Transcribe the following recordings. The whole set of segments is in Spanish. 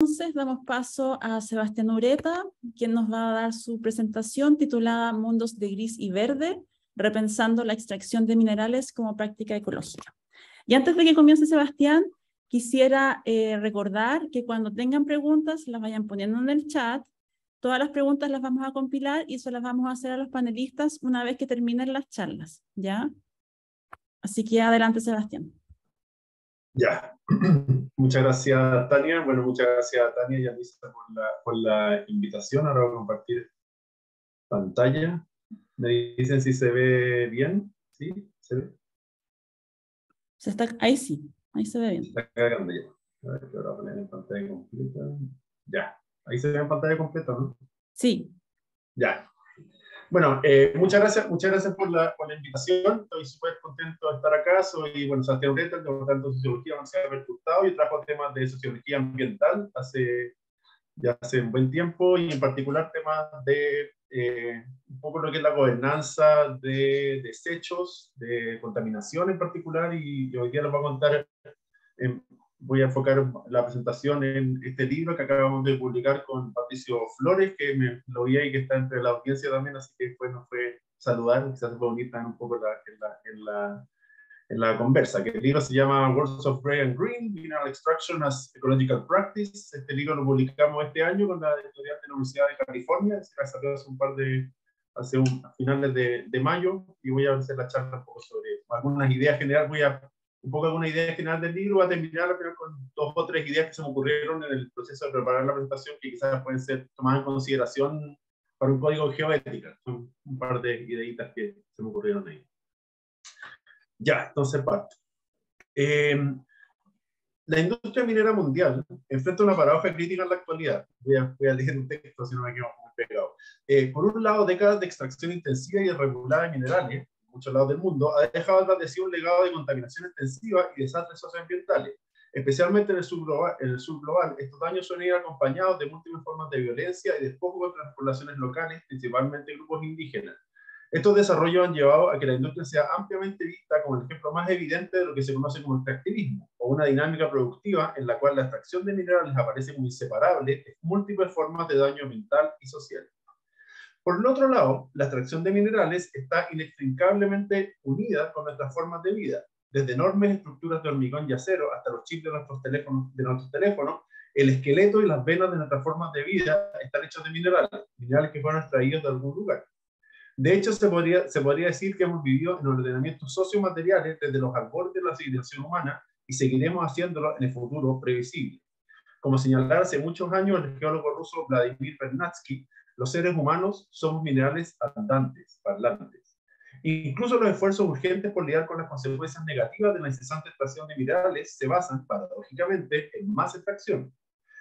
Entonces damos paso a Sebastián Ureta, quien nos va a dar su presentación titulada Mundos de gris y verde, repensando la extracción de minerales como práctica ecológica. Y antes de que comience Sebastián, quisiera recordar que cuando tengan preguntas las vayan poniendo en el chat. Todas las preguntas las vamos a compilar y se las vamos a hacer a los panelistas una vez que terminen las charlas, ¿ya? Así que adelante, Sebastián. Ya, muchas gracias, Tania. Bueno, muchas gracias, Tania y Anissa por la invitación. Ahora voy a compartir pantalla. ¿Me dicen si se ve bien? ¿Sí? ¿Se ve? Ahí sí, ahí se ve bien. Se está cargando ya. A ver, ahora voy a poner en pantalla completa. Ya, ahí se ve en pantalla completa, ¿no? Sí. Ya. Bueno, muchas gracias por la invitación. Estoy súper contento de estar acá. Soy, bueno, Sebastián Ureta, el departamento de Sociología de la Universidad de Hurtado, y trabajo temas de sociología ambiental hace un buen tiempo, y en particular temas de un poco lo que es la gobernanza de desechos, de contaminación en particular, y hoy día les voy a contar, voy a enfocar la presentación en este libro que acabamos de publicar con Patricio Flores, que lo vi ahí que está entre la audiencia también, así que después nos fue saludar, quizás se puede unir también un poco en la conversa, que el libro se llama Worlds of Gray and Green, Mineral Extraction as Ecological Practice. Este libro lo publicamos este año con la editorial de la Universidad de California, se salió a finales de mayo, y voy a hacer la charla un poco sobre algunas ideas generales, alguna idea general del libro. Voy a terminar al final con 2 o 3 ideas que se me ocurrieron en el proceso de preparar la presentación, que quizás pueden ser tomadas en consideración para un código de geoética. Son un par de ideitas que se me ocurrieron ahí. Ya, entonces parto. La industria minera mundial enfrenta una paradoja crítica en la actualidad. Voy a leer un texto, si no me quedo muy pegado. Por un lado, décadas de extracción intensiva y irregular de minerales en muchos lados del mundo ha dejado al vacío un legado de contaminación extensiva y desastres socioambientales. Especialmente en el sur global, estos daños suelen ir acompañados de múltiples formas de violencia y despojo contra las poblaciones locales, principalmente grupos indígenas. Estos desarrollos han llevado a que la industria sea ampliamente vista como el ejemplo más evidente de lo que se conoce como extractivismo, o una dinámica productiva en la cual la extracción de minerales aparece como inseparable de múltiples formas de daño ambiental y social. Por el otro lado, la extracción de minerales está inextricablemente unida con nuestras formas de vida, desde enormes estructuras de hormigón y acero hasta los chips de nuestros teléfonos. El esqueleto y las venas de nuestras formas de vida están hechos de minerales que fueron extraídos de algún lugar. De hecho, se podría decir que hemos vivido en ordenamientos sociomateriales desde los albores de la civilización humana, y seguiremos haciéndolo en el futuro previsible. Como señalara hace muchos años el geólogo ruso Vladimir Vernadsky, los seres humanos somos minerales andantes, parlantes. Incluso los esfuerzos urgentes por lidiar con las consecuencias negativas de la incesante extracción de minerales se basan, paradójicamente, en más extracción.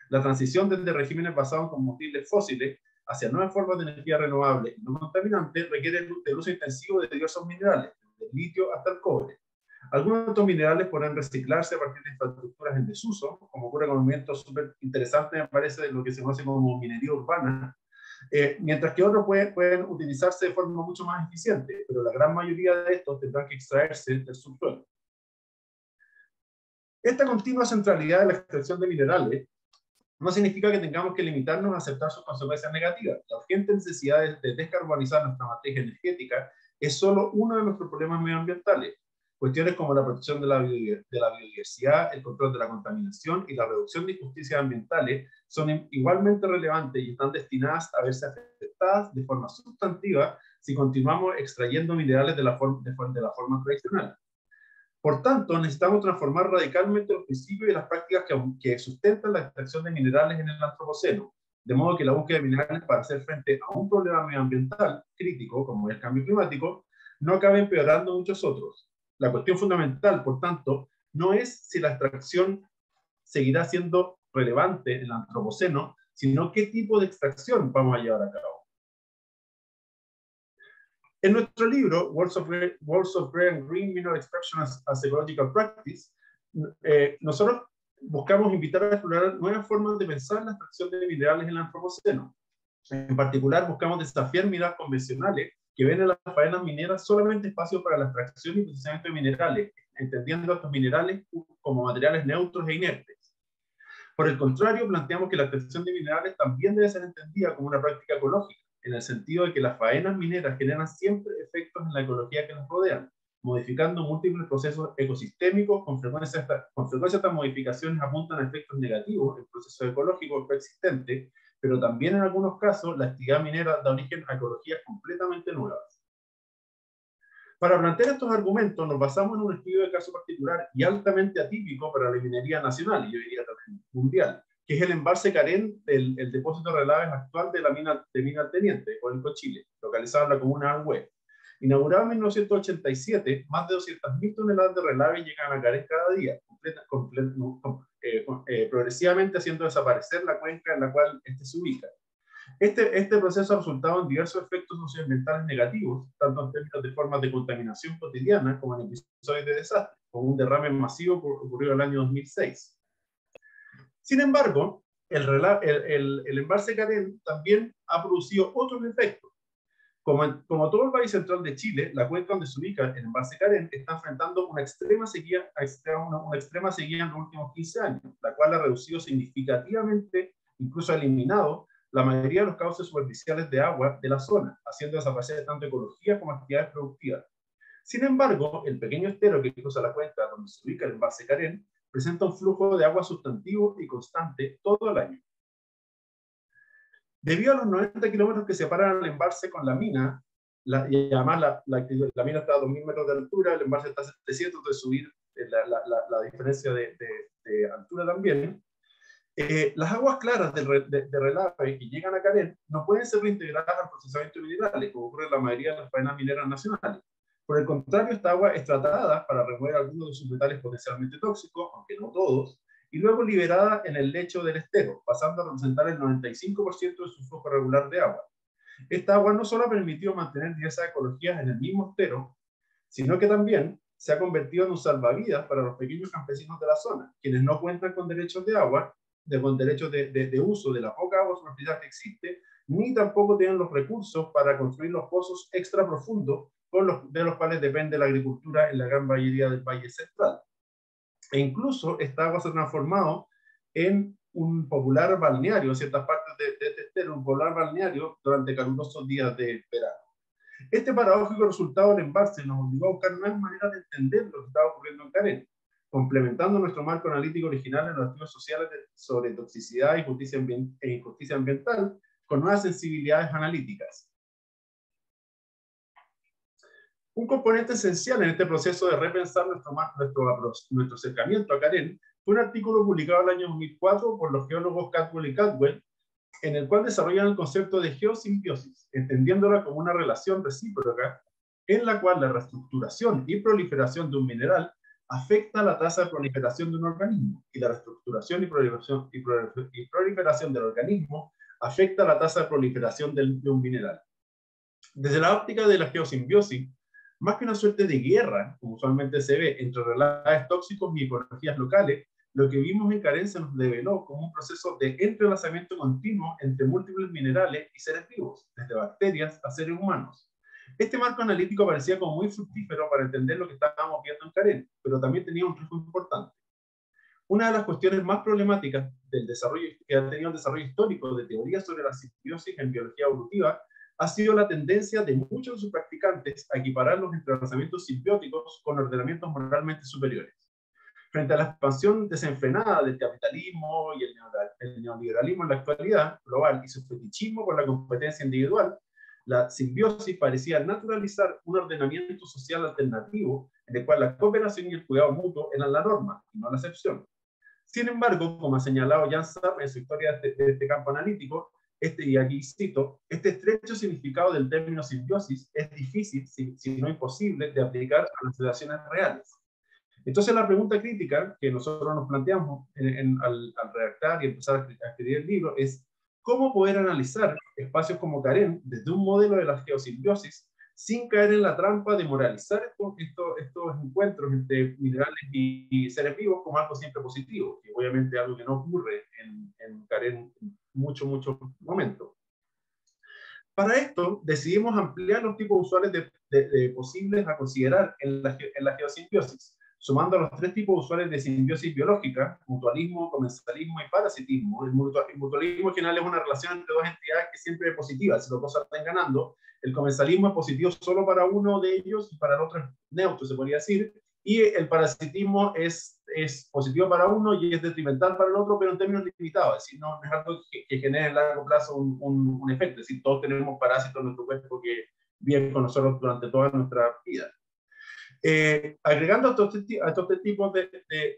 La transición desde regímenes basados en combustibles fósiles hacia nuevas formas de energía renovable y no contaminante requiere el uso intensivo de diversos minerales, desde el litio hasta el cobre. Algunos de estos minerales podrán reciclarse a partir de infraestructuras en desuso, como ocurre con un movimiento súper interesante, me parece, de lo que se conoce como minería urbana, mientras que otros pueden utilizarse de forma mucho más eficiente, pero la gran mayoría de estos tendrán que extraerse del subsuelo. Esta continua centralidad de la extracción de minerales no significa que tengamos que limitarnos a aceptar sus consecuencias negativas. La urgente necesidad de descarbonizar nuestra matriz energética es solo uno de nuestros problemas medioambientales. Cuestiones como la protección de la biodiversidad, el control de la contaminación y la reducción de injusticias ambientales son igualmente relevantes y están destinadas a verse afectadas de forma sustantiva si continuamos extrayendo minerales de la forma tradicional. Por tanto, necesitamos transformar radicalmente los principios y las prácticas que sustentan la extracción de minerales en el antropoceno, de modo que la búsqueda de minerales para hacer frente a un problema medioambiental crítico, como el cambio climático, no acabe empeorando muchos otros. La cuestión fundamental, por tanto, no es si la extracción seguirá siendo relevante en el antropoceno, sino qué tipo de extracción vamos a llevar a cabo. En nuestro libro, Worlds of Gray and Green, Mineral Extraction as Ecological Practice, nosotros buscamos invitar a explorar nuevas formas de pensar la extracción de minerales en el antropoceno. En particular, buscamos desafiar miradas convencionales que ven en las faenas mineras solamente espacio para la extracción y procesamiento de minerales, entendiendo a estos minerales como materiales neutros e inertes. Por el contrario, planteamos que la extracción de minerales también debe ser entendida como una práctica ecológica, en el sentido de que las faenas mineras generan siempre efectos en la ecología que nos rodean, modificando múltiples procesos ecosistémicos. Con frecuencia estas modificaciones apuntan a efectos negativos en procesos ecológicos preexistentes, pero también en algunos casos la actividad minera da origen a ecologías completamente nuevas. Para plantear estos argumentos nos basamos en un estudio de caso particular y altamente atípico para la minería nacional, y yo diría también mundial, que es el embalse Carén, el depósito de relaves actual de la mina del Teniente, Codelco, Chile, localizado en la comuna de Alhué. Inaugurado en 1987, más de 200.000 toneladas de relaves llegan a Carén cada día, progresivamente haciendo desaparecer la cuenca en la cual este se ubica. Este proceso ha resultado en diversos efectos socioambientales negativos, tanto en términos de formas de contaminación cotidiana como en episodios de desastre, como un derrame masivo ocurrido en el año 2006. Sin embargo, el embalse Carén también ha producido otros efectos. Como todo el Valle Central de Chile, la cuenca donde se ubica el embalse Carén está enfrentando una extrema sequía en los últimos 15 años, la cual ha reducido significativamente, incluso ha eliminado, la mayoría de los cauces superficiales de agua de la zona, haciendo desaparecer tanto ecología como actividades productivas. Sin embargo, el pequeño estero que cruza la cuenca donde se ubica el embalse Carén presenta un flujo de agua sustantivo y constante todo el año. Debido a los 90 kilómetros que separan el embalse con la mina, y además la mina está a 2.000 metros de altura, el embalse está a 700, de subir la diferencia de altura también, las aguas claras de relave que llegan a Carén no pueden ser reintegradas al procesamiento de minerales, como ocurre en la mayoría de las faenas mineras nacionales. Por el contrario, esta agua es tratada para remover algunos de sus metales potencialmente tóxicos, aunque no todos, y luego liberada en el lecho del estero, pasando a representar el 95% de su flujo regular de agua. Esta agua no solo ha permitido mantener diversas ecologías en el mismo estero, sino que también se ha convertido en un salvavidas para los pequeños campesinos de la zona, quienes no cuentan con derechos de agua, con derechos de uso de la poca agua superficial que existe, ni tampoco tienen los recursos para construir los pozos extra profundos de los cuales depende la agricultura en la gran mayoría del Valle Central. E incluso esta agua se ha transformado en un popular balneario, en ciertas partes de este estero, un popular balneario durante calurosos días de verano. Este paradójico resultado del embalse nos obligó a buscar nuevas maneras de entender lo que estaba ocurriendo en Carén, complementando nuestro marco analítico original en los estudios sociales sobre toxicidad y injusticia ambiental con nuevas sensibilidades analíticas. Un componente esencial en este proceso de repensar nuestro acercamiento a Carén fue un artículo publicado en el año 2004 por los geólogos Caldwell y Caldwell, en el cual desarrollan el concepto de geosimbiosis, entendiéndola como una relación recíproca en la cual la reestructuración y proliferación de un mineral afecta la tasa de proliferación de un organismo, y la reestructuración y proliferación del organismo afecta la tasa de proliferación de un mineral. Desde la óptica de la geosimbiosis, más que una suerte de guerra, como usualmente se ve, entre relaves tóxicos y ecologías locales, lo que vimos en Carén se nos develó como un proceso de entrelazamiento continuo entre múltiples minerales y seres vivos, desde bacterias a seres humanos. Este marco analítico parecía como muy fructífero para entender lo que estábamos viendo en Carén, pero también tenía un riesgo importante. Una de las cuestiones más problemáticas del desarrollo que ha tenido el desarrollo histórico de teorías sobre la simbiosis en biología evolutiva ha sido la tendencia de muchos de sus practicantes a equiparar los entrelazamientos simbióticos con ordenamientos moralmente superiores. Frente a la expansión desenfrenada del capitalismo y el neoliberalismo en la actualidad global y su fetichismo por la competencia individual, la simbiosis parecía naturalizar un ordenamiento social alternativo en el cual la cooperación y el cuidado mutuo eran la norma y no la excepción. Sin embargo, como ha señalado Jan Sarre en su historia de este campo analítico, y aquí cito, este estrecho significado del término simbiosis es difícil, si no imposible, de aplicar a las situaciones reales. Entonces la pregunta crítica que nosotros nos planteamos al redactar y empezar a escribir el libro es cómo poder analizar espacios como Carén desde un modelo de la geosimbiosis sin caer en la trampa de moralizar estos encuentros entre minerales y seres vivos como algo siempre positivo, que obviamente es algo que no ocurre en Carén en muchos momentos. Para esto, decidimos ampliar los tipos usuales de posibles a considerar en la geosimbiosis, sumando a los tres tipos usuales de simbiosis biológica: mutualismo, comensalismo y parasitismo. El mutualismo en general es una relación entre dos entidades que siempre es positiva, si los dos están ganando. El comensalismo es positivo solo para uno de ellos y para el otro es neutro, se podría decir. Y el parasitismo es positivo para uno y es detrimental para el otro, pero en términos limitados. Es decir, no es algo que genere a largo plazo un efecto. Es decir, todos tenemos parásitos en nuestro cuerpo que viven con nosotros durante toda nuestra vida. Agregando a estos tres tipos de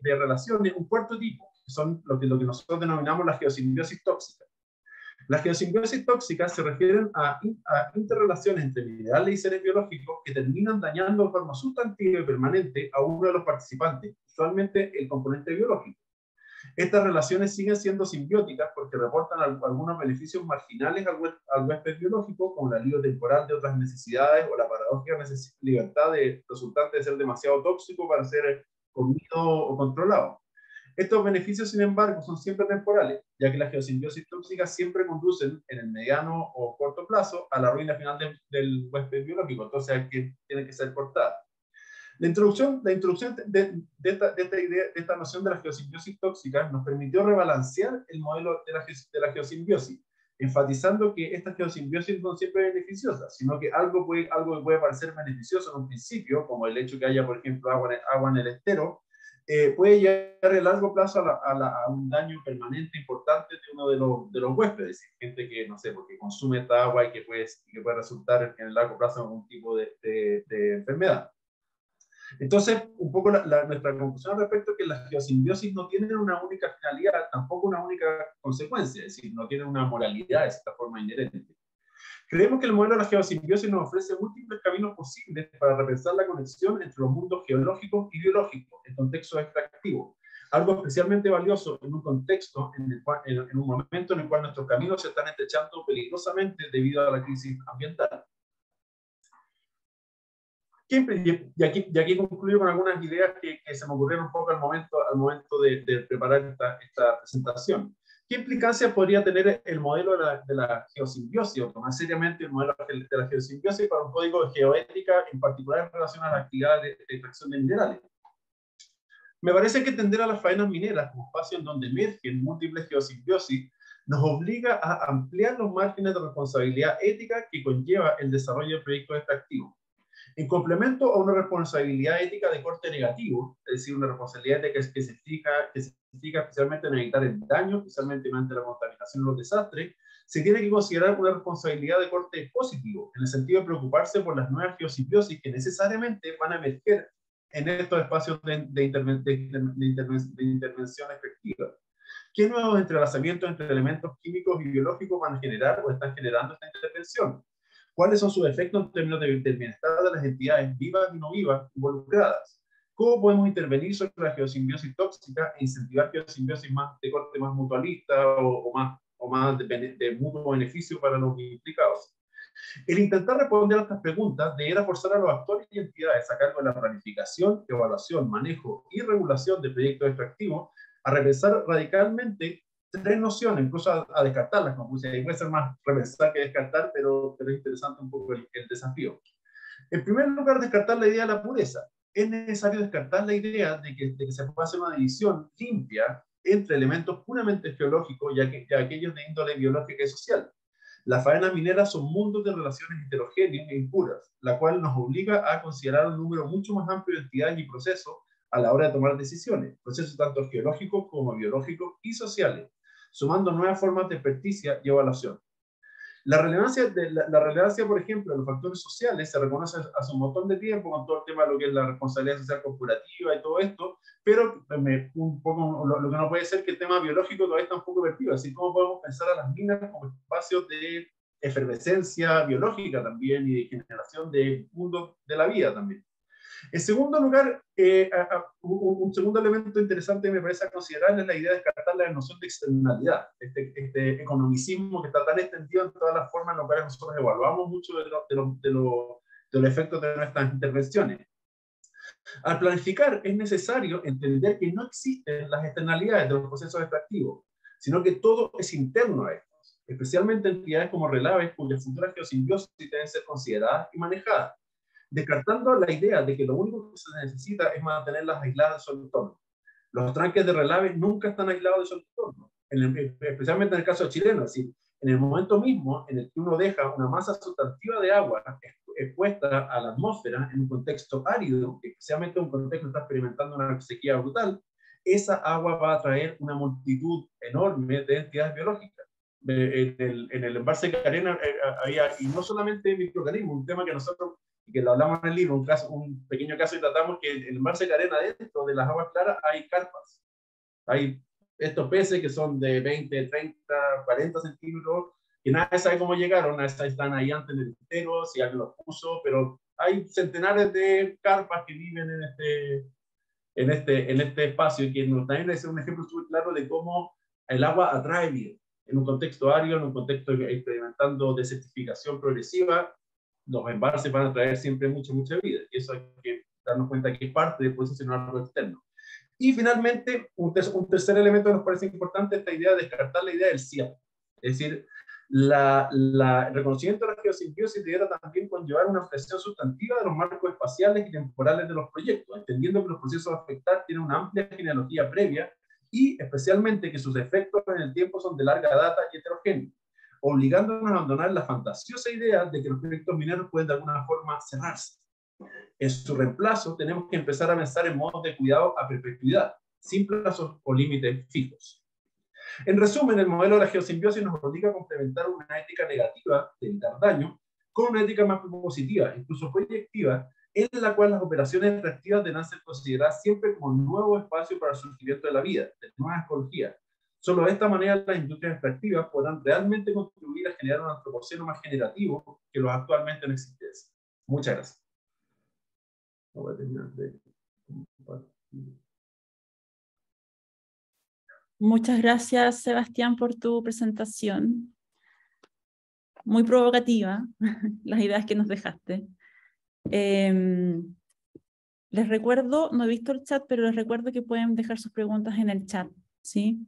relaciones, un cuarto tipo, que son lo que nosotros denominamos la geosimbiosis tóxica. Las geosimbiosis tóxicas se refieren a interrelaciones entre minerales y seres biológicos que terminan dañando de forma sustantiva y permanente a uno de los participantes, usualmente el componente biológico. Estas relaciones siguen siendo simbióticas porque reportan algunos beneficios marginales al huésped biológico, como el alivio temporal de otras necesidades o la paradójica libertad resultante de ser demasiado tóxico para ser comido o controlado. Estos beneficios, sin embargo, son siempre temporales, ya que las geosimbiosis tóxicas siempre conducen, en el mediano o corto plazo, a la ruina final del huésped biológico, entonces es que tiene que ser cortada. La introducción de esta noción de la geosimbiosis tóxica nos permitió rebalancear el modelo de la geosimbiosis, enfatizando que estas geosimbiosis no son siempre beneficiosas, sino que algo que puede parecer beneficioso en un principio, como el hecho que haya, por ejemplo, agua en el estero, puede llegar a largo plazo a un daño permanente importante de uno de los huéspedes, es decir, gente que, no sé, porque consume esta agua y que puede resultar en el largo plazo en algún tipo de enfermedad. Entonces, un poco nuestra conclusión al respecto es que las geosimbiosis no tienen una única finalidad, tampoco una única consecuencia, es decir, no tienen una moralidad de esta forma inherente. Creemos que el modelo de la geosimbiosis nos ofrece múltiples caminos posibles para repensar la conexión entre los mundos geológicos y biológicos en contextos extractivos, algo especialmente valioso en un contexto, en un momento en el cual nuestros caminos se están estrechando peligrosamente debido a la crisis ambiental. Y aquí concluyo con algunas ideas que se me ocurrieron un poco al momento de preparar esta presentación. ¿Qué implicancia podría tener el modelo de la geosimbiosis, o más seriamente el modelo de la geosimbiosis para un código de geoética, en particular en relación a la actividad de extracción de minerales? Me parece que tender a las faenas mineras como espacio en donde emergen múltiples geosimbiosis nos obliga a ampliar los márgenes de responsabilidad ética que conlleva el desarrollo de proyectos extractivos. En complemento a una responsabilidad ética de corte negativo, es decir, una responsabilidad ética que se fija especialmente en evitar el daño, especialmente ante la contaminación y los desastres, se tiene que considerar una responsabilidad de corte positivo, en el sentido de preocuparse por las nuevas geosimbiosis que necesariamente van a emerger en estos espacios de intervención efectiva. ¿Qué nuevos entrelazamientos entre elementos químicos y biológicos van a generar o están generando esta intervención? ¿Cuáles son sus efectos en términos del bienestar de las entidades vivas y no vivas involucradas? ¿Cómo podemos intervenir sobre la geosimbiosis tóxica e incentivar geosimbiosis de corte más mutualista o más de mutuo beneficio para los implicados? El intentar responder a estas preguntas deberá forzar a los actores y entidades a cargo de la planificación, evaluación, manejo y regulación de proyectos extractivos a repensar radicalmente tres nociones, incluso a descartarlas, como puse ahí. Puede ser más repensar que descartar, pero es interesante un poco el desafío. En primer lugar, descartar la idea de la pureza. Es necesario descartar la idea de que se pueda hacer una división limpia entre elementos puramente geológicos y aquellos de índole biológica y social. Las faenas mineras son mundos de relaciones heterogéneas e impuras, la cual nos obliga a considerar un número mucho más amplio de entidades y procesos a la hora de tomar decisiones, procesos tanto geológicos como biológicos y sociales, sumando nuevas formas de experticia y evaluación. La relevancia, por ejemplo, de los factores sociales se reconoce hace un montón de tiempo con todo el tema de lo que es la responsabilidad social corporativa y todo esto, pero un poco lo que no puede ser que el tema biológico todavía está un poco vertido, así como podemos pensar a las minas como espacios de efervescencia biológica también y de generación de mundos de la vida también. En segundo lugar, un segundo elemento interesante me parece a considerar es la idea de descartar la noción de externalidad, este economicismo que está tan extendido en todas las formas en las cuales nosotros evaluamos mucho de los efectos de nuestras intervenciones. Al planificar es necesario entender que no existen las externalidades de los procesos extractivos, sino que todo es interno a estos, especialmente entidades como relaves cuyas futuras geosimbiosis deben ser consideradas y manejadas. descartando la idea de que lo único que se necesita es mantenerlas aisladas de su entorno. Los tranques de relave nunca están aislados de su entorno, especialmente en el caso chileno. Es decir, en el momento mismo en el que uno deja una masa sustantiva de agua expuesta a la atmósfera en un contexto árido, especialmente en un contexto que está experimentando una sequía brutal, esa agua va a traer una multitud enorme de entidades biológicas. En el embalse Carena había, y no solamente microorganismos, un tema que nosotros, que lo hablamos en el libro, un pequeño caso, y tratamos que en el embalse Carena, dentro de las aguas claras, hay carpas. Hay estos peces que son de 20, 30, 40 centímetros, que nadie sabe cómo llegaron, nadie sabe si están ahí antes del entero, si alguien los puso, pero hay centenares de carpas que viven en este espacio, y que también es un ejemplo súper claro de cómo el agua atrae vida. En un contexto árido, en un contexto experimentando desertificación progresiva, los embalses van a traer siempre mucha vida, y eso hay que darnos cuenta que es parte del proceso en algo externo. Y finalmente, un tercer elemento que nos parece importante es esta idea de descartar la idea del CIAP. Es decir, el reconocimiento de la geosimbiosis debiera también conllevar una flexión sustantiva de los marcos espaciales y temporales de los proyectos, entendiendo que los procesos a afectar tienen una amplia genealogía previa y especialmente que sus efectos en el tiempo son de larga data y heterogéneos, obligándonos a abandonar la fantasiosa idea de que los proyectos mineros pueden de alguna forma cerrarse. En su reemplazo, tenemos que empezar a pensar en modos de cuidado a perpetuidad, sin plazos o límites fijos. En resumen, el modelo de la geosimbiosis nos obliga a complementar una ética negativa de evitar daño con una ética más positiva, incluso proyectiva, en la cual las operaciones reactivas deben ser consideradas siempre como un nuevo espacio para el surgimiento de la vida, de nuevas ecologías. Solo de esta manera las industrias extractivas podrán realmente contribuir a generar un antropoceno más generativo que los actualmente no existentes. Muchas gracias. No voy a terminar de compartir. Muchas gracias, Sebastián, por tu presentación. Muy provocativa, las ideas que nos dejaste. Les recuerdo, no he visto el chat, pero les recuerdo que pueden dejar sus preguntas en el chat, ¿sí?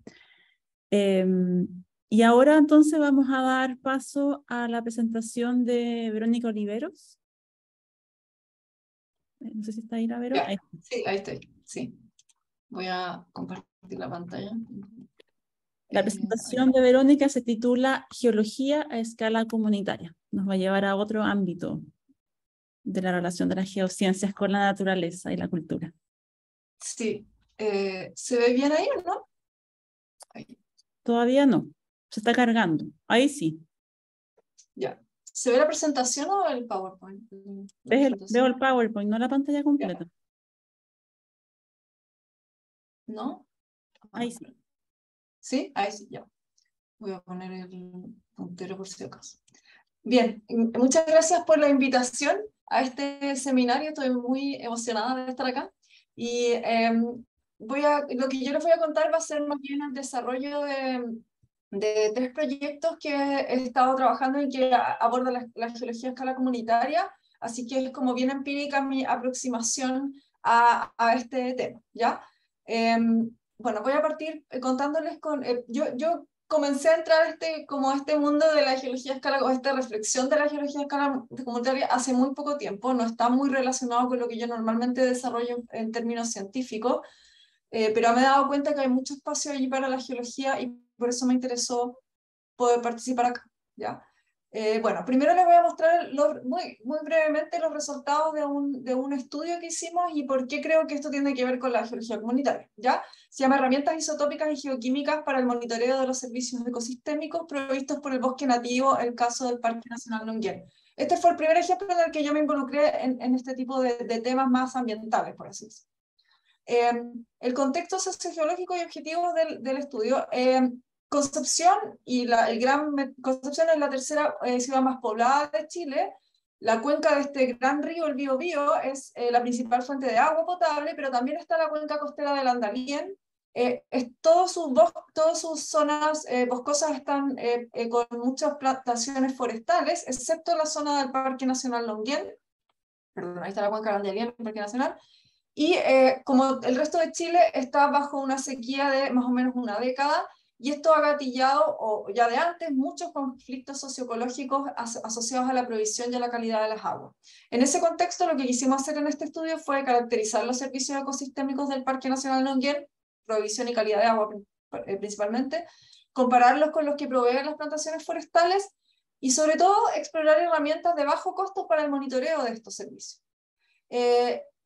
Y ahora entonces vamos a dar paso a la presentación de Verónica Oliveros. No sé si está ahí la Vero. Ahí. Sí, ahí estoy, sí. Voy a compartir la pantalla. La presentación de Verónica se titula Geología a escala comunitaria. Nos va a llevar a otro ámbito de la relación de las geociencias con la naturaleza y la cultura. Sí. ¿Se ve bien ahí o no? Ahí. Todavía no. Se está cargando. Ahí sí. Ya. ¿Se ve la presentación o el PowerPoint? Veo el PowerPoint, no la pantalla completa. ¿No? Ahí sí. ¿Sí? Ahí sí, ya. Voy a poner el puntero por si acaso. Bien, muchas gracias por la invitación a este seminario. Estoy muy emocionada de estar acá. Y lo que yo les voy a contar va a ser más bien el desarrollo de 3 proyectos que he estado trabajando y que abordan la geología a escala comunitaria. Así que es como bien empírica mi aproximación a este tema, ¿ya? Bueno, voy a partir contándoles con... yo comencé a entrar a este mundo de la geología a escala, o esta reflexión de la geología a escala comunitaria hace muy poco tiempo. No está muy relacionado con lo que yo normalmente desarrollo en términos científicos, pero me he dado cuenta que hay mucho espacio allí para la geología y por eso me interesó poder participar acá, ¿ya? Bueno, primero les voy a mostrar muy brevemente los resultados de un estudio que hicimos y por qué creo que esto tiene que ver con la geología comunitaria, ¿ya? Se llama Herramientas isotópicas y geoquímicas para el monitoreo de los servicios ecosistémicos provistos por el bosque nativo, el caso del Parque Nacional Longuén. Este fue el primer ejemplo en el que yo me involucré en este tipo de temas más ambientales, por así decirlo. El contexto sociogeológico y objetivos del estudio. Concepción, Concepción es la tercera ciudad más poblada de Chile. La cuenca de este gran río, el Biobío, es la principal fuente de agua potable, pero también está la cuenca costera del Andalién. Todas sus zonas boscosas están con muchas plantaciones forestales, excepto la zona del Parque Nacional Longuén. Perdón, ahí está la cuenca del Andalién, el Parque Nacional. Y como el resto de Chile está bajo una sequía de más o menos una década, y esto ha gatillado, o ya de antes, muchos conflictos socioecológicos asociados a la provisión y a la calidad de las aguas. En ese contexto, lo que quisimos hacer en este estudio fue caracterizar los servicios ecosistémicos del Parque Nacional Longuén, provisión y calidad de agua principalmente, compararlos con los que proveen las plantaciones forestales, y sobre todo explorar herramientas de bajo costo para el monitoreo de estos servicios.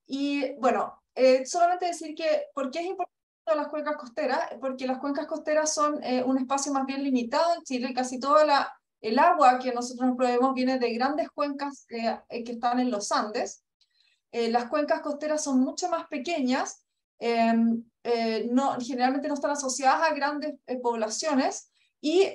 Y bueno, solamente decir que, ¿por qué es importante las cuencas costeras? Porque las cuencas costeras son un espacio más bien limitado en Chile. Casi toda el agua que nosotros nos proveemos viene de grandes cuencas que están en los Andes. Las cuencas costeras son mucho más pequeñas, generalmente no están asociadas a grandes poblaciones, y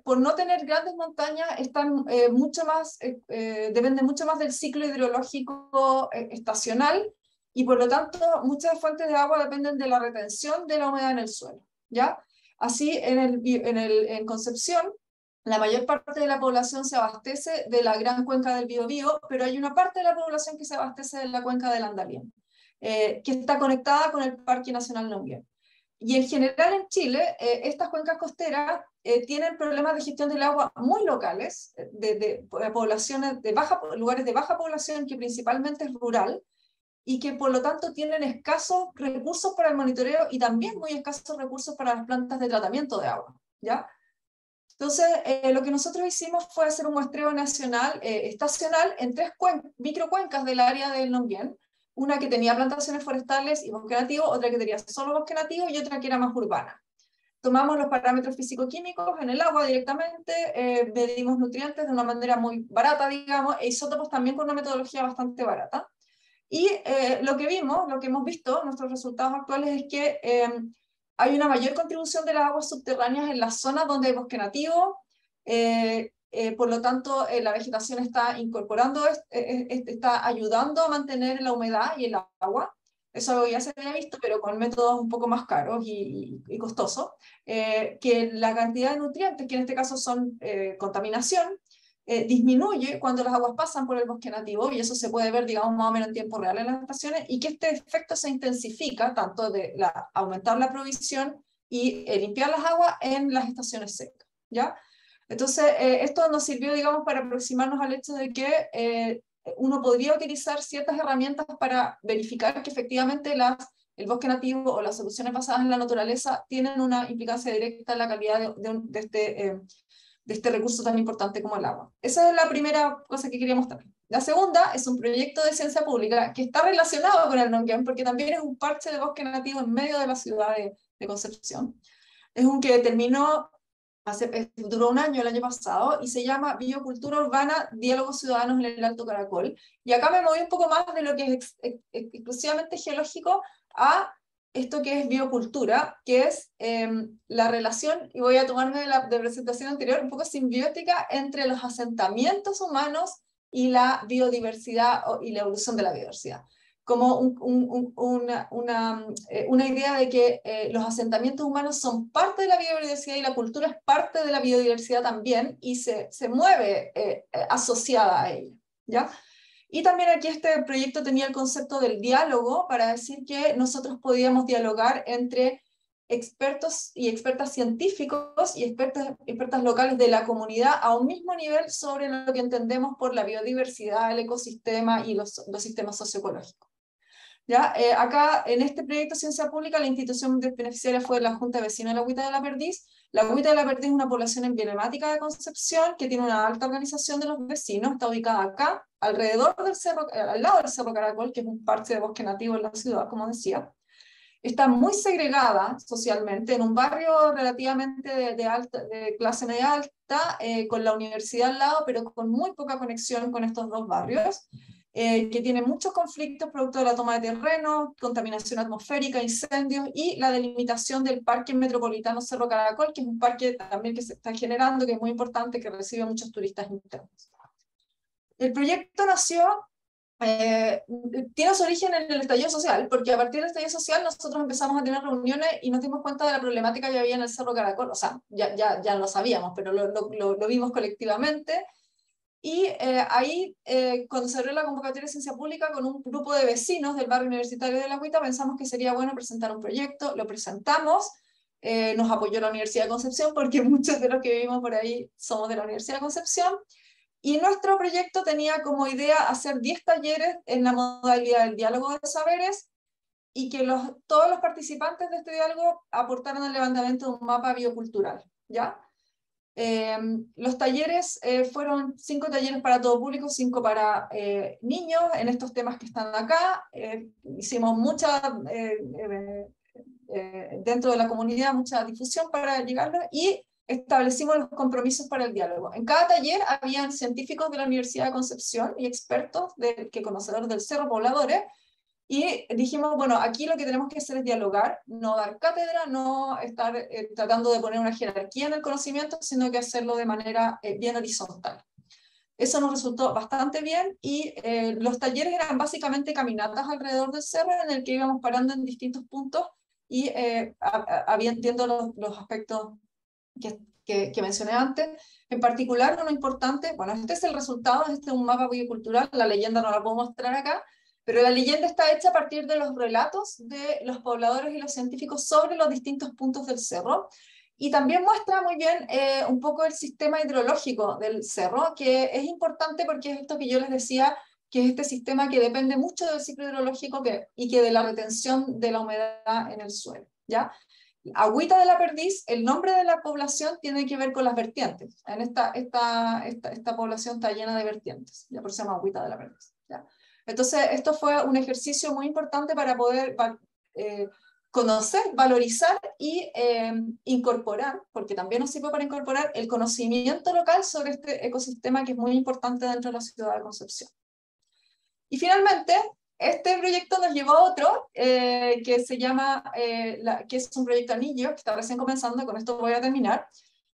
por no tener grandes montañas están dependen mucho más del ciclo hidrológico estacional, y por lo tanto muchas fuentes de agua dependen de la retención de la humedad en el suelo, ¿ya? Así, en Concepción, la mayor parte de la población se abastece de la gran cuenca del Biobío, pero hay una parte de la población que se abastece de la cuenca del Andalién, que está conectada con el Parque Nacional Longuén. Y en general en Chile, estas cuencas costeras tienen problemas de gestión del agua muy locales, de poblaciones lugares de baja población, que principalmente es rural, y que por lo tanto tienen escasos recursos para el monitoreo y también muy escasos recursos para las plantas de tratamiento de agua, ¿ya? Entonces, lo que nosotros hicimos fue hacer un muestreo nacional, estacional, en 3 microcuencas del área del Longuén, una que tenía plantaciones forestales y bosque nativo, otra que tenía solo bosque nativo y otra que era más urbana. Tomamos los parámetros físico-químicos en el agua directamente, medimos nutrientes de una manera muy barata, digamos, e isótopos también con una metodología bastante barata. Y lo que hemos visto, nuestros resultados actuales, es que hay una mayor contribución de las aguas subterráneas en las zonas donde hay bosque nativo, por lo tanto la vegetación está incorporando, está ayudando a mantener la humedad y el agua. Eso ya se había visto, pero con métodos un poco más caros y costosos, que la cantidad de nutrientes, que en este caso son contaminación, disminuye cuando las aguas pasan por el bosque nativo, y eso se puede ver, digamos, más o menos en tiempo real en las estaciones, y que este efecto se intensifica tanto de aumentar la provisión y limpiar las aguas en las estaciones secas, ¿ya? Entonces, esto nos sirvió, digamos, para aproximarnos al hecho de que uno podría utilizar ciertas herramientas para verificar que efectivamente el bosque nativo o las soluciones basadas en la naturaleza tienen una implicancia directa en la calidad de este recurso tan importante como el agua. Esa es la primera cosa que quería mostrar. La segunda es un proyecto de ciencia pública que está relacionado con el Longuén, porque también es un parche de bosque nativo en medio de la ciudad de Concepción. Es un que terminó, duró un año el año pasado, y se llama Biocultura Urbana, Diálogos Ciudadanos en el Alto Caracol. Y acá me moví un poco más de lo que es exclusivamente geológico a esto que es biocultura, que es la relación, y voy a tomarme de la presentación anterior, un poco simbiótica entre los asentamientos humanos y la biodiversidad y la evolución de la biodiversidad. Como una idea de que los asentamientos humanos son parte de la biodiversidad y la cultura es parte de la biodiversidad también, y se mueve asociada a ella, ¿ya? Y también aquí este proyecto tenía el concepto del diálogo, para decir que nosotros podíamos dialogar entre expertos y expertas científicos y expertas locales de la comunidad a un mismo nivel sobre lo que entendemos por la biodiversidad, el ecosistema y los sistemas socioecológicos. ¿Ya? Acá, en este proyecto de Ciencia Pública, la institución beneficiaria fue la Junta de Vecinos de la Agüita de la Perdiz. La Agüita de la Perdiz es una población emblemática de Concepción, que tiene una alta organización de los vecinos, está ubicada acá, alrededor del cerro, al lado del Cerro Caracol, que es un parche de bosque nativo en la ciudad, como decía. Está muy segregada socialmente, en un barrio relativamente de clase media alta, con la universidad al lado, pero con muy poca conexión con estos dos barrios. Que tiene muchos conflictos producto de la toma de terreno, contaminación atmosférica, incendios y la delimitación del Parque Metropolitano Cerro Caracol, que es un parque también que se está generando, que es muy importante, que recibe muchos turistas internos. El proyecto nació, tiene su origen en el estallido social, porque a partir del estallido social nosotros empezamos a tener reuniones y nos dimos cuenta de la problemática que había en el Cerro Caracol. O sea, ya lo sabíamos, pero lo vimos colectivamente. Y ahí, cuando se abrió la convocatoria de Ciencia Pública con un grupo de vecinos del barrio universitario de La Agüita, pensamos que sería bueno presentar un proyecto, lo presentamos, nos apoyó la Universidad de Concepción, porque muchos de los que vivimos por ahí somos de la Universidad de Concepción. Y nuestro proyecto tenía como idea hacer 10 talleres en la modalidad del diálogo de saberes, y que todos los participantes de este diálogo aportaran al levantamiento de un mapa biocultural, ¿ya? Los talleres fueron 5 talleres para todo público, 5 para niños, en estos temas que están acá. Hicimos dentro de la comunidad, mucha difusión para llegarlo, y establecimos los compromisos para el diálogo. En cada taller habían científicos de la Universidad de Concepción y expertos conocedores del cerro, pobladores, y dijimos, bueno, aquí lo que tenemos que hacer es dialogar, no dar cátedra, no estar tratando de poner una jerarquía en el conocimiento, sino que hacerlo de manera bien horizontal. Eso nos resultó bastante bien, y los talleres eran básicamente caminatas alrededor del cerro, en el que íbamos parando en distintos puntos y viendo los aspectos que mencioné antes. En particular, uno importante, bueno, este es el resultado, este es un mapa biocultural, la leyenda no la puedo mostrar acá, pero la leyenda está hecha a partir de los relatos de los pobladores y los científicos sobre los distintos puntos del cerro, y también muestra muy bien un poco el sistema hidrológico del cerro, que es importante porque es esto que yo les decía, que es este sistema que depende mucho del ciclo hidrológico y que de la retención de la humedad en el suelo, ¿ya? Agüita de la Perdiz, el nombre de la población tiene que ver con las vertientes. En esta población está llena de vertientes, ya por eso se llama Agüita de la Perdiz, ¿ya? Entonces, esto fue un ejercicio muy importante para poder conocer, valorizar y incorporar, porque también nos sirve para incorporar el conocimiento local sobre este ecosistema que es muy importante dentro de la ciudad de Concepción. Y finalmente, este proyecto nos llevó a otro, que se llama, que es un proyecto anillo, que está recién comenzando, con esto voy a terminar,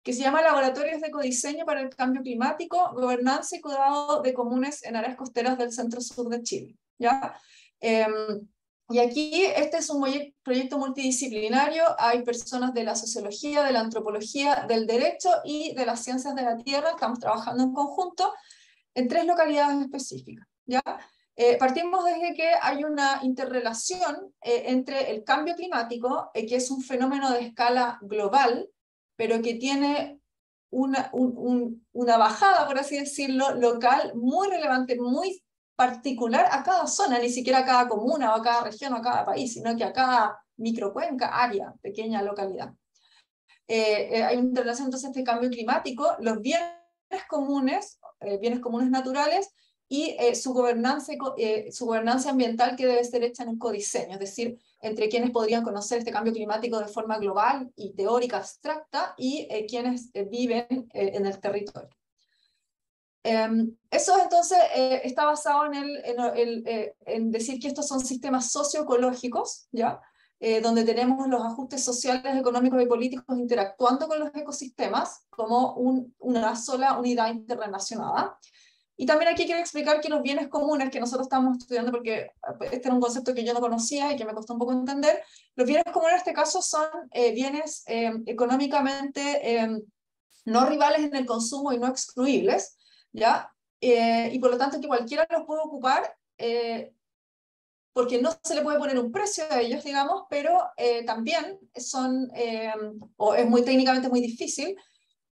que se llama Laboratorios de Ecodiseño para el Cambio Climático, Gobernanza y Cuidado de Comunes en Áreas Costeras del Centro-Sur de Chile, ¿ya? Y aquí este es un proyecto multidisciplinario, hay personas de la sociología, de la antropología, del derecho y de las ciencias de la tierra, estamos trabajando en conjunto en 3 localidades específicas, ¿ya? Partimos desde que hay una interrelación entre el cambio climático, que es un fenómeno de escala global, pero que tiene una bajada, por así decirlo, local muy relevante, muy particular a cada zona, ni siquiera a cada comuna o a cada región o a cada país, sino que a cada microcuenca, área, pequeña localidad. Hay una interrelación entonces entre cambio climático, los bienes comunes naturales, y su gobernanza ambiental, que debe ser hecha en un codiseño, es decir, entre quienes podrían conocer este cambio climático de forma global y teórica abstracta, y quienes viven en el territorio. Eso entonces está basado en decir que estos son sistemas socioecológicos, ¿ya? Donde tenemos los ajustes sociales, económicos y políticos interactuando con los ecosistemas como una sola unidad interrelacionada. Y también aquí quiero explicar que los bienes comunes que nosotros estamos estudiando, porque este era un concepto que yo no conocía y que me costó un poco entender, los bienes comunes en este caso son bienes económicamente no rivales en el consumo y no excluibles, ¿ya? Y por lo tanto que cualquiera los puede ocupar, porque no se le puede poner un precio a ellos, digamos, pero también son, o es técnicamente muy difícil,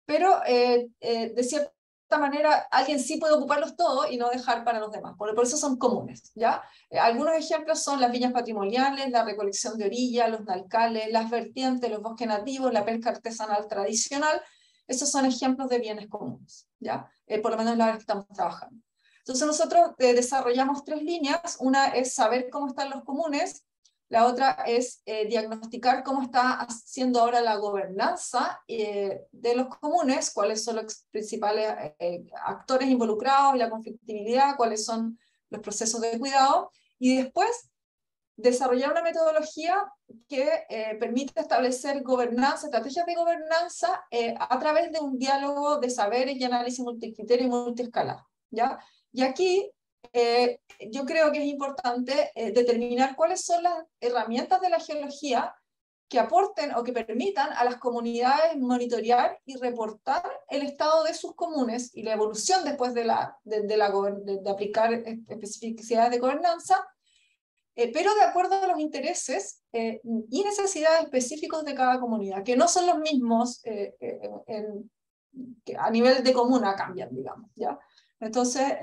pero de cierta manera alguien sí puede ocuparlos todos y no dejar para los demás, por eso son comunes, ¿ya? Algunos ejemplos son las viñas patrimoniales, la recolección de orilla, los nalcales, las vertientes, los bosques nativos, la pesca artesanal tradicional. Esos son ejemplos de bienes comunes, ¿ya? Por lo menos en la área que estamos trabajando. Entonces nosotros desarrollamos 3 líneas. Una es saber cómo están los comunes, la otra es diagnosticar cómo está haciendo ahora la gobernanza de los comunes, cuáles son los principales actores involucrados y la conflictividad, cuáles son los procesos de cuidado, y después desarrollar una metodología que permite establecer gobernanza, estrategias de gobernanza a través de un diálogo de saberes y análisis multicriterio y multiescalar, ¿ya? Y aquí yo creo que es importante determinar cuáles son las herramientas de la geología que aporten o que permitan a las comunidades monitorear y reportar el estado de sus comunes y la evolución después de aplicar especificidades de gobernanza, pero de acuerdo a los intereses y necesidades específicos de cada comunidad, que no son los mismos que a nivel de comuna cambian, digamos, ¿ya? Entonces,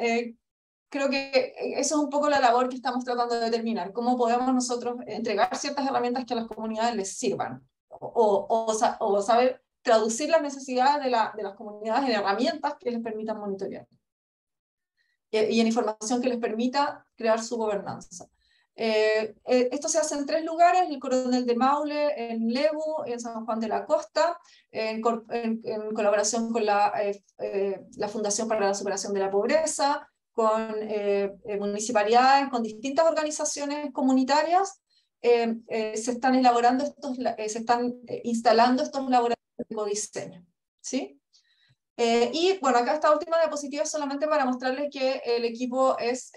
creo que eso es un poco la labor que estamos tratando de determinar, cómo podemos nosotros entregar ciertas herramientas que a las comunidades les sirvan, o saber traducir las necesidades de las comunidades en herramientas que les permitan monitorear, y en información que les permita crear su gobernanza. Esto se hace en 3 lugares: el Coronel de Maule, en Lebu, en San Juan de la Costa, en colaboración con la Fundación para la Superación de la Pobreza, con municipalidades, con distintas organizaciones comunitarias. Se están instalando estos laboratorios de ecodiseño, ¿sí? Y bueno, acá esta última diapositiva es solamente para mostrarles que el equipo es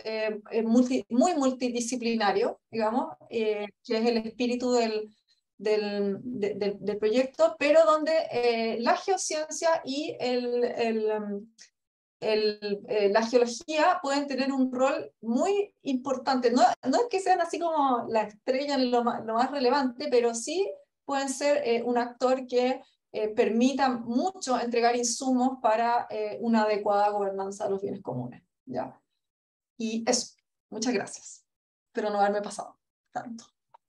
muy multidisciplinario, digamos, que es el espíritu del proyecto, pero donde la geociencia y la geología pueden tener un rol muy importante. No es que sean así como la estrella en lo más relevante, pero sí pueden ser un actor que permita mucho entregar insumos para una adecuada gobernanza de los bienes comunes, ¿ya? Y eso, muchas gracias. Espero no haberme pasado tanto.